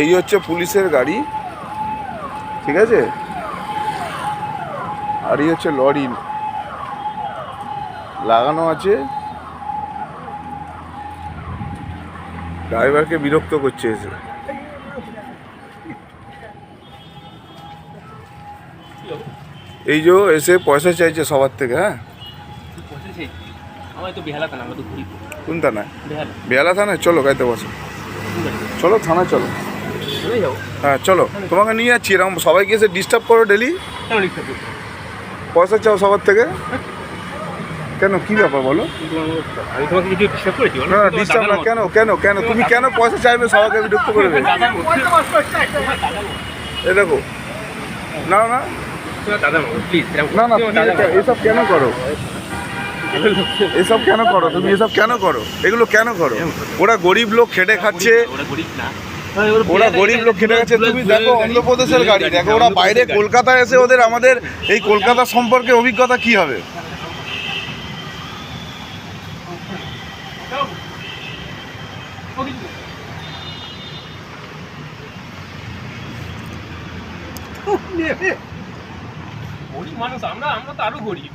এই হচ্ছে পুলিশের গাড়ি, ঠিক আছে, আর এই হচ্ছে লরি লাগানো আছে, ড্রাইভারকে বিরক্ত করছে এসে। এই যে এসে পয়সা চাইছে সবার থেকে। হ্যাঁ, কোন থানায়? বেহালা থানায়। চলো গাড়িতে বসো, চলো থানায় চলো। হ্যাঁ চলো, তোমাকে নিয়ে যাচ্ছি। এরকম সবাইকে এসে ডিস্টার্ব করো ডেলি, পয়সা চাও সবার থেকে। কেন, কি ব্যাপার বলো? না ডিস্টার্ব না, কেন কেন কেন তুমি কেন পয়সা চাইবে সবাইকে বিরক্ত করবে? এ দেখো, না না না না, তুমি এসব কেন করো? এসব কেন করো তুমি? এসব কেন করো? এগুলো কেন করো? ওরা গরিব লোক, খেটে খাচ্ছে। ওরা গরিব লোক, খেটে খাচ্ছে। তুমি দেখো অন্ধ্রপ্রদেশের গাড়ি দেখো, ওরা বাইরে কলকাতায় এসে ওদের আমাদের এই কলকাতা সম্পর্কে অভিজ্ঞতা কি হবে? গরিব মানুষ আমরা, আমরা তো আরো গরিব।